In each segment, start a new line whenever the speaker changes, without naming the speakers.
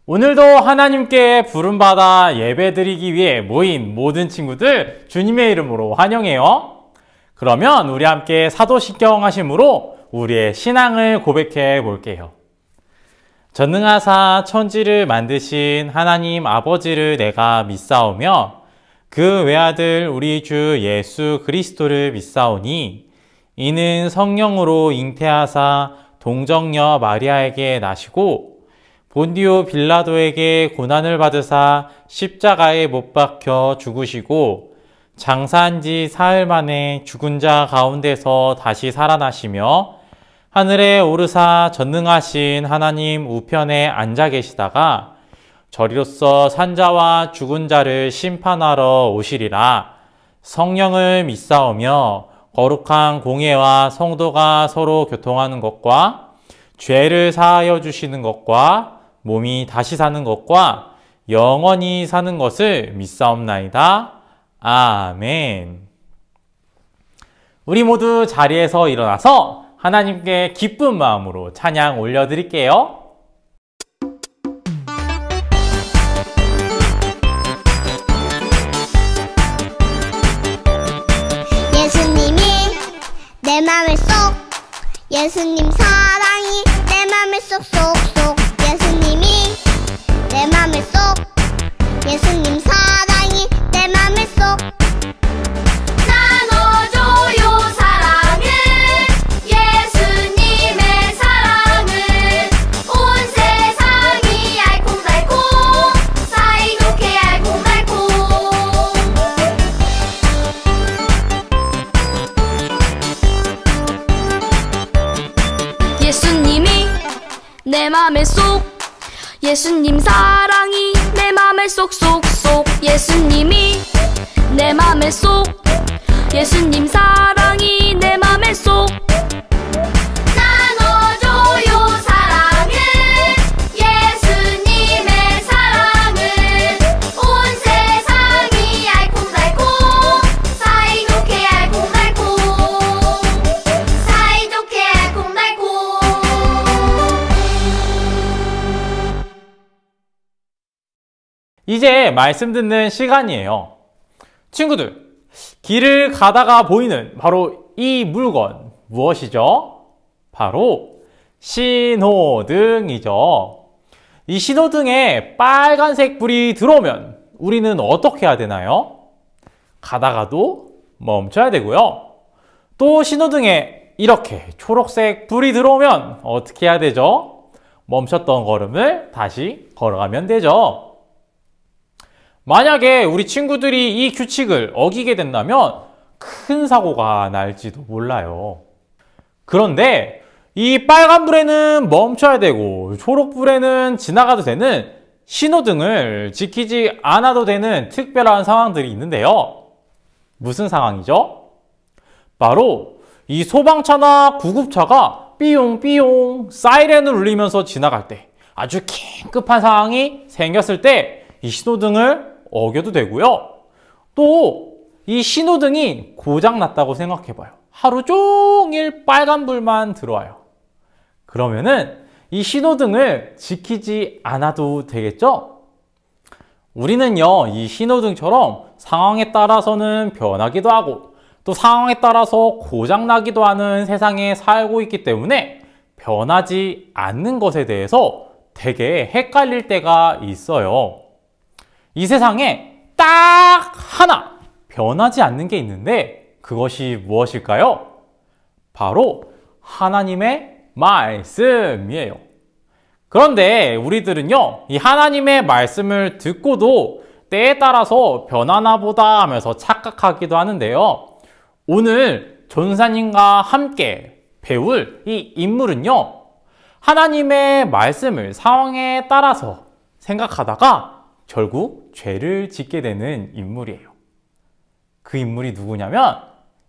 오늘도 하나님께 부름받아 예배드리기 위해 모인 모든 친구들 주님의 이름으로 환영해요. 그러면 우리 함께 사도신경 하심으로 우리의 신앙을 고백해 볼게요. 전능하사 천지를 만드신 하나님 아버지를 내가 믿사오며 그 외아들 우리 주 예수 그리스도를 믿사오니 이는 성령으로 잉태하사 동정녀 마리아에게 나시고 본디오 빌라도에게 고난을 받으사 십자가에 못 박혀 죽으시고 장사한 지 사흘 만에 죽은 자 가운데서 다시 살아나시며 하늘에 오르사 전능하신 하나님 우편에 앉아 계시다가 저리로서 산자와 죽은 자를 심판하러 오시리라. 성령을 믿사오며 거룩한 공예와 성도가 서로 교통하는 것과 죄를 사하여 주시는 것과 몸이 다시 사는 것과 영원히 사는 것을 믿사옵나이다. 아멘. 우리 모두 자리에서 일어나서 하나님께 기쁜 마음으로 찬양 올려드릴게요.
예수님이 내 맘을 쏙, 예수님 사랑이 내 맘을 쏙쏙쏙, 예수님이 내 맘을 쏙, 예수님 사랑이 내 맘을 쏙
나눠줘요 사랑을, 예수님의 사랑을. 온 세상이 알콩달콩 사이좋게 알콩달콩. 예수님이 내 맘에 쏙, 예수님 사랑이 내 맘에 쏙쏙쏙, 예수님이 내 맘에 쏙, 예수님 사랑이 내 맘에 쏙 나눠줘요 사랑을, 예수님의 사랑을. 온 세상이 알콩달콩 사이좋게 알콩달콩 사이좋게 알콩달콩.
이제 말씀 듣는 시간이에요. 친구들, 길을 가다가 보이는 바로 이 물건 무엇이죠? 바로 신호등이죠. 이 신호등에 빨간색 불이 들어오면 우리는 어떻게 해야 되나요? 가다가도 멈춰야 되고요. 또 신호등에 이렇게 초록색 불이 들어오면 어떻게 해야 되죠? 멈췄던 걸음을 다시 걸어가면 되죠. 만약에 우리 친구들이 이 규칙을 어기게 된다면 큰 사고가 날지도 몰라요. 그런데 이 빨간불에는 멈춰야 되고 초록불에는 지나가도 되는 신호등을 지키지 않아도 되는 특별한 상황들이 있는데요. 무슨 상황이죠? 바로 이 소방차나 구급차가 삐용삐용 사이렌을 울리면서 지나갈 때, 아주 긴급한 상황이 생겼을 때 이 신호등을 어겨도 되고요. 또 이 신호등이 고장났다고 생각해봐요. 하루 종일 빨간불만 들어와요. 그러면은 이 신호등을 지키지 않아도 되겠죠? 우리는요, 이 신호등처럼 상황에 따라서는 변하기도 하고 또 상황에 따라서 고장나기도 하는 세상에 살고 있기 때문에 변하지 않는 것에 대해서 되게 헷갈릴 때가 있어요. 이 세상에 딱 하나 변하지 않는 게 있는데 그것이 무엇일까요? 바로 하나님의 말씀이에요. 그런데 우리들은요, 이 하나님의 말씀을 듣고도 때에 따라서 변하나 보다 하면서 착각하기도 하는데요. 오늘 전사님과 함께 배울 이 인물은요, 하나님의 말씀을 상황에 따라서 생각하다가 결국 죄를 짓게 되는 인물이에요. 그 인물이 누구냐면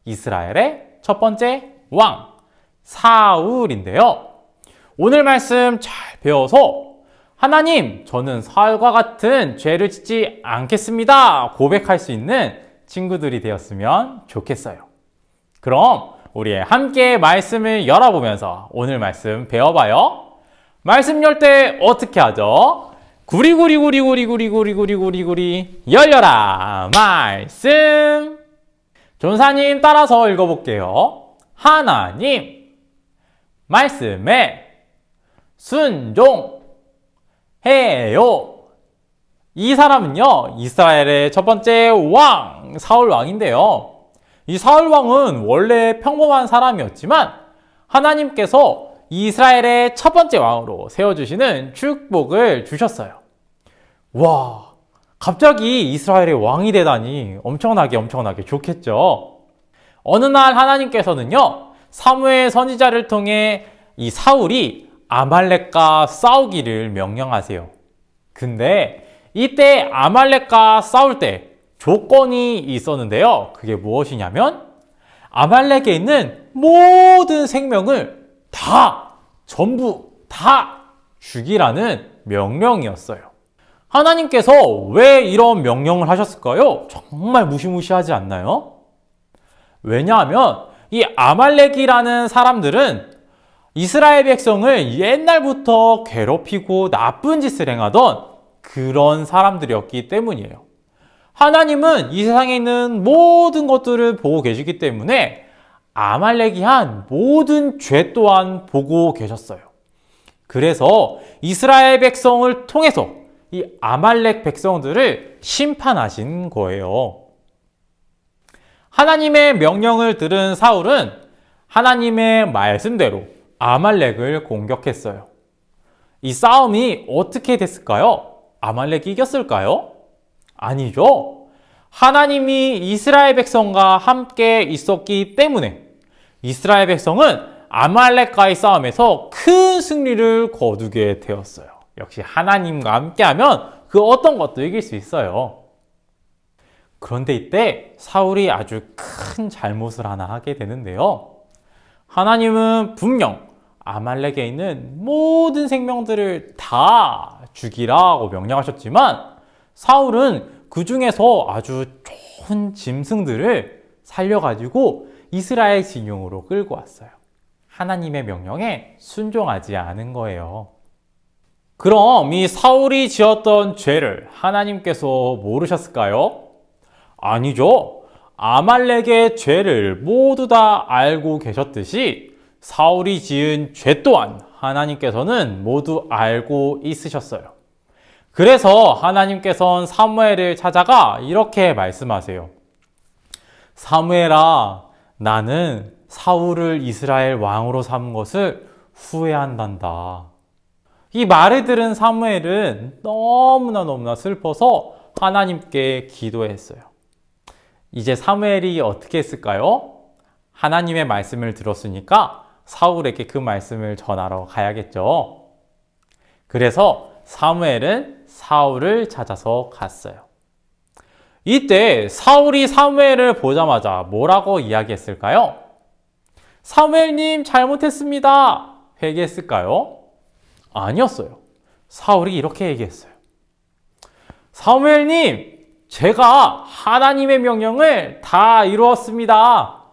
이스라엘의 첫 번째 왕 사울인데요. 오늘 말씀 잘 배워서 하나님, 저는 사울과 같은 죄를 짓지 않겠습니다 고백할 수 있는 친구들이 되었으면 좋겠어요. 그럼 우리 함께 말씀을 열어보면서 오늘 말씀 배워봐요. 말씀 열 때 어떻게 하죠? 구리구리구리구리구리구리구리구리구리 열려라 말씀. 전사님 따라서 읽어볼게요. 하나님 말씀에 순종해요. 이 사람은요, 이스라엘의 첫 번째 왕, 사울 왕인데요. 이 사울 왕은 원래 평범한 사람이었지만 하나님께서 이스라엘의 첫 번째 왕으로 세워주시는 축복을 주셨어요. 와, 갑자기 이스라엘의 왕이 되다니 엄청나게 좋겠죠. 어느 날 하나님께서는요, 사무엘 선지자를 통해 이 사울이 아말렉과 싸우기를 명령하세요. 근데 이때 아말렉과 싸울 때 조건이 있었는데요. 그게 무엇이냐면 아말렉에 있는 모든 생명을 전부 다 죽이라는 명령이었어요. 하나님께서 왜 이런 명령을 하셨을까요? 정말 무시무시하지 않나요? 왜냐하면 이 아말렉이라는 사람들은 이스라엘 백성을 옛날부터 괴롭히고 나쁜 짓을 행하던 그런 사람들이었기 때문이에요. 하나님은 이 세상에 있는 모든 것들을 보고 계시기 때문에 아말렉이 한 모든 죄 또한 보고 계셨어요. 그래서 이스라엘 백성을 통해서 이 아말렉 백성들을 심판하신 거예요. 하나님의 명령을 들은 사울은 하나님의 말씀대로 아말렉을 공격했어요. 이 싸움이 어떻게 됐을까요? 아말렉이 이겼을까요? 아니죠. 하나님이 이스라엘 백성과 함께 있었기 때문에 이스라엘 백성은 아말렉과의 싸움에서 큰 승리를 거두게 되었어요. 역시 하나님과 함께하면 그 어떤 것도 이길 수 있어요. 그런데 이때 사울이 아주 큰 잘못을 하나 하게 되는데요. 하나님은 분명 아말렉에 있는 모든 생명들을 다 죽이라고 명령하셨지만 사울은 그 중에서 아주 좋은 짐승들을 살려가지고 이스라엘 진영으로 끌고 왔어요. 하나님의 명령에 순종하지 않은 거예요. 그럼 이 사울이 지었던 죄를 하나님께서 모르셨을까요? 아니죠. 아말렉의 죄를 모두 다 알고 계셨듯이 사울이 지은 죄 또한 하나님께서는 모두 알고 있으셨어요. 그래서 하나님께서는 사무엘을 찾아가 이렇게 말씀하세요. 사무엘아, 나는 사울을 이스라엘 왕으로 삼은 것을 후회한단다. 이 말을 들은 사무엘은 너무나 슬퍼서 하나님께 기도했어요. 이제 사무엘이 어떻게 했을까요? 하나님의 말씀을 들었으니까 사울에게 그 말씀을 전하러 가야겠죠. 그래서 사무엘은 사울을 찾아서 갔어요. 이때 사울이 사무엘을 보자마자 뭐라고 이야기했을까요? 사무엘님 잘못했습니다. 회개했을까요? 아니었어요. 사울이 이렇게 얘기했어요. 사무엘님, 제가 하나님의 명령을 다 이루었습니다.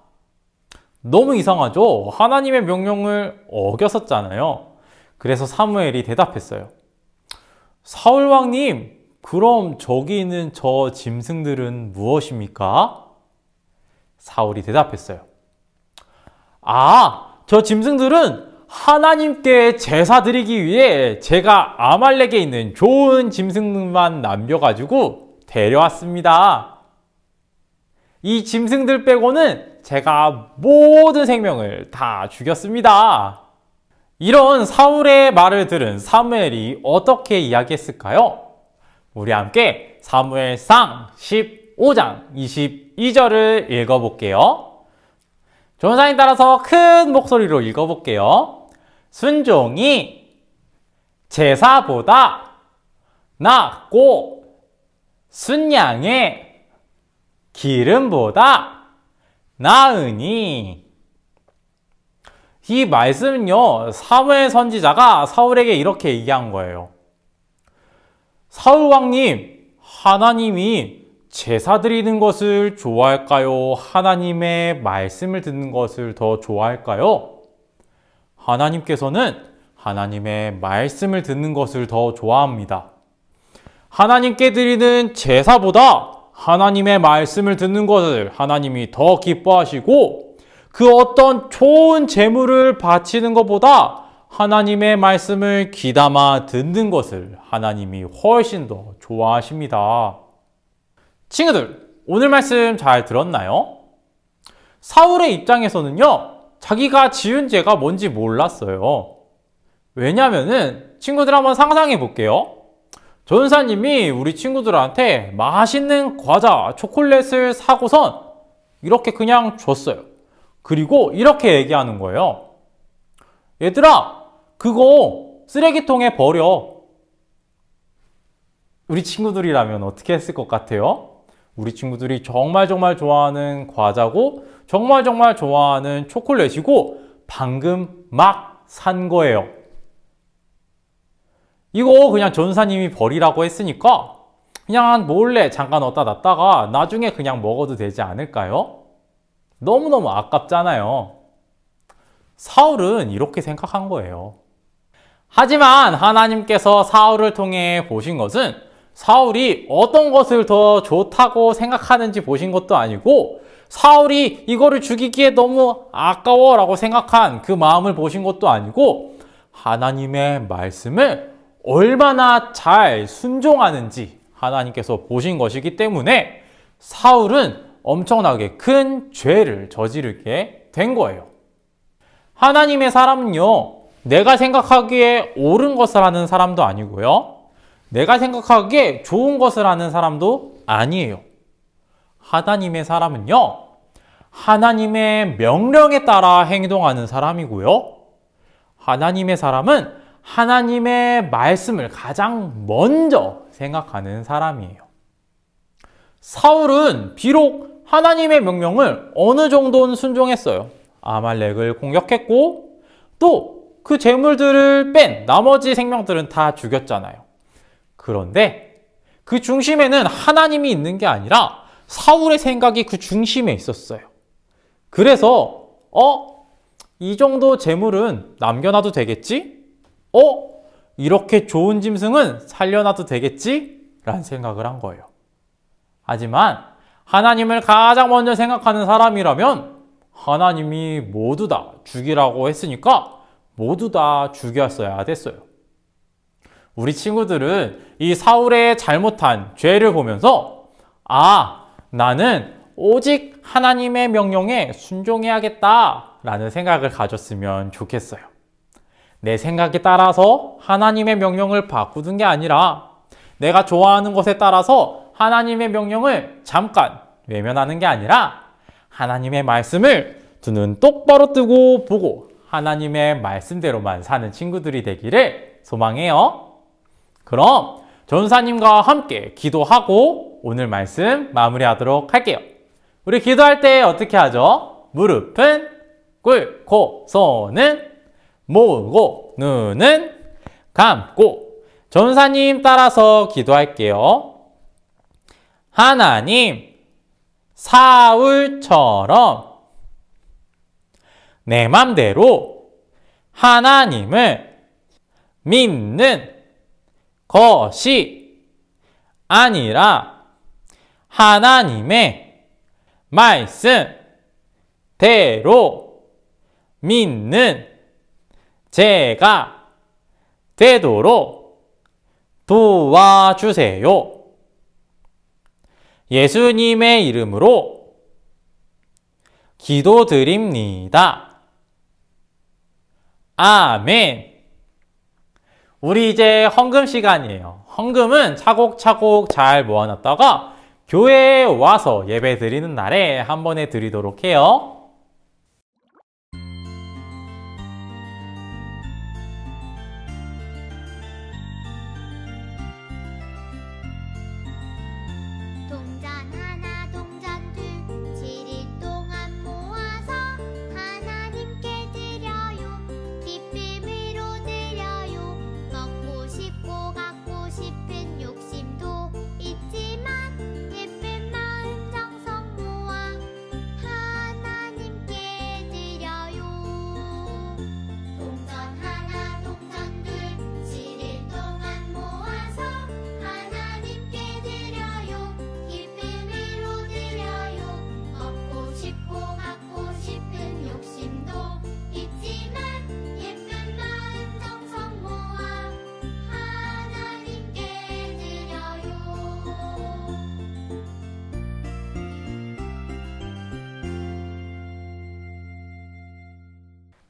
너무 이상하죠? 하나님의 명령을 어겼었잖아요. 그래서 사무엘이 대답했어요. 사울 왕님, 그럼 저기 있는 저 짐승들은 무엇입니까? 사울이 대답했어요. 저 짐승들은 하나님께 제사 드리기 위해 제가 아말렉에 있는 좋은 짐승만 남겨가지고 데려왔습니다. 이 짐승들 빼고는 제가 모든 생명을 다 죽였습니다. 이런 사울의 말을 들은 사무엘이 어떻게 이야기했을까요? 우리 함께 사무엘상 15장 22절을 읽어볼게요. 전사님 따라서 큰 목소리로 읽어볼게요. 순종이 제사보다 낫고 순양의 기름보다 나으니. 이 말씀은요, 사무엘 선지자가 사울에게 이렇게 얘기한 거예요. 사울 왕님, 하나님이 제사 드리는 것을 좋아할까요? 하나님의 말씀을 듣는 것을 더 좋아할까요? 하나님께서는 하나님의 말씀을 듣는 것을 더 좋아합니다. 하나님께 드리는 제사보다 하나님의 말씀을 듣는 것을 하나님이 더 기뻐하시고 그 어떤 좋은 제물을 바치는 것보다 하나님의 말씀을 귀담아 듣는 것을 하나님이 훨씬 더 좋아하십니다. 친구들, 오늘 말씀 잘 들었나요? 사울의 입장에서는요, 자기가 지은 죄가 뭔지 몰랐어요. 왜냐면은 친구들 한번 상상해 볼게요. 전사님이 우리 친구들한테 맛있는 과자, 초콜릿을 사고선 이렇게 그냥 줬어요. 그리고 이렇게 얘기하는 거예요. 얘들아, 그거 쓰레기통에 버려. 우리 친구들이라면 어떻게 했을 것 같아요? 우리 친구들이 정말 좋아하는 과자고 정말 좋아하는 초콜릿이고 방금 막 산 거예요. 이거 그냥 전사님이 버리라고 했으니까 그냥 몰래 잠깐 어디다 놨다가 나중에 그냥 먹어도 되지 않을까요? 너무너무 아깝잖아요. 사울은 이렇게 생각한 거예요. 하지만 하나님께서 사울을 통해 보신 것은 사울이 어떤 것을 더 좋다고 생각하는지 보신 것도 아니고 사울이 이거를 죽이기에 너무 아까워 라고 생각한 그 마음을 보신 것도 아니고 하나님의 말씀을 얼마나 잘 순종하는지 하나님께서 보신 것이기 때문에 사울은 엄청나게 큰 죄를 저지르게 된 거예요. 하나님의 사람은요, 내가 생각하기에 옳은 것을 하는 사람도 아니고요, 내가 생각하기에 좋은 것을 하는 사람도 아니에요. 하나님의 사람은요, 하나님의 명령에 따라 행동하는 사람이고요, 하나님의 사람은 하나님의 말씀을 가장 먼저 생각하는 사람이에요. 사울은 비록 하나님의 명령을 어느 정도는 순종했어요. 아말렉을 공격했고 또 그 재물들을 뺀 나머지 생명들은 다 죽였잖아요. 그런데 그 중심에는 하나님이 있는 게 아니라 사울의 생각이 그 중심에 있었어요. 그래서 이 정도 재물은 남겨놔도 되겠지? 이렇게 좋은 짐승은 살려놔도 되겠지? 라는 생각을 한 거예요. 하지만 하나님을 가장 먼저 생각하는 사람이라면 하나님이 모두 다 죽이라고 했으니까 모두 다 죽였어야 됐어요. 우리 친구들은 이 사울의 잘못한 죄를 보면서 나는 오직 하나님의 명령에 순종해야겠다 라는 생각을 가졌으면 좋겠어요. 내 생각에 따라서 하나님의 명령을 바꾸는 게 아니라 내가 좋아하는 것에 따라서 하나님의 명령을 잠깐 외면하는 게 아니라 하나님의 말씀을 두 눈 똑바로 뜨고 보고 하나님의 말씀대로만 사는 친구들이 되기를 소망해요. 그럼 전사님과 함께 기도하고 오늘 말씀 마무리하도록 할게요. 우리 기도할 때 어떻게 하죠? 무릎은 꿇고 손은 모으고 눈은 감고 전사님 따라서 기도할게요. 하나님, 사울처럼 내 맘대로 하나님을 믿는 것이 아니라 하나님의 말씀대로 믿는 제가 되도록 도와주세요. 예수님의 이름으로 기도드립니다. 아멘. 우리 이제 헌금 시간이에요. 헌금은 차곡차곡 잘 모아놨다가 교회에 와서 예배 드리는 날에 한 번에 드리도록 해요.
동전 하나 동전 둘 7일 동안 모아서 하나님께 드려요. 기쁨으로 드려요. 먹고 싶고 갖고 싶은 욕심도 있지만 예쁜 마음 정성 모아 하나님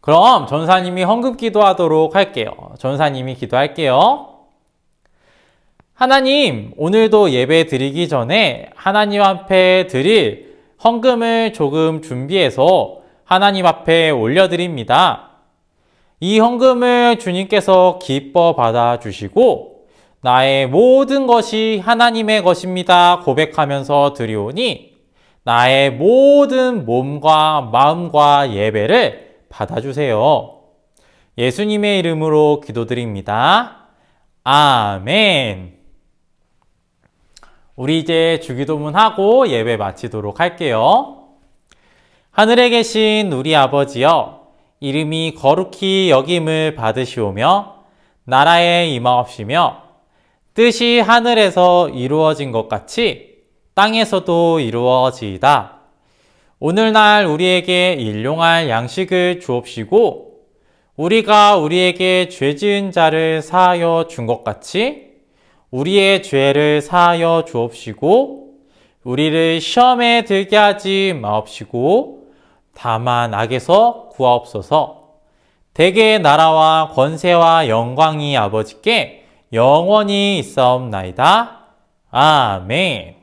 그럼 전사님이 헌금 기도하도록 할게요. 전사님이 기도할게요. 하나님, 오늘도 예배 드리기 전에 하나님 앞에 드릴 헌금을 조금 준비해서 하나님 앞에 올려드립니다. 이 헌금을 주님께서 기뻐 받아주시고 나의 모든 것이 하나님의 것입니다 고백하면서 드리오니 나의 모든 몸과 마음과 예배를 받아주세요. 예수님의 이름으로 기도드립니다. 아멘. 우리 이제 주기도문하고 예배 마치도록 할게요. 하늘에 계신 우리 아버지여, 이름이 거룩히 여김을 받으시오며 나라에 임하옵시며 뜻이 하늘에서 이루어진 것 같이 땅에서도 이루어지이다. 오늘날 우리에게 일용할 양식을 주옵시고 우리가 우리에게 죄 지은 자를 사하여 준 것 같이 우리의 죄를 사하여 주옵시고 우리를 시험에 들게 하지 마옵시고 다만 악에서 구하옵소서. 대개의 나라와 권세와 영광이 아버지께 영원히 있사옵나이다. 아멘.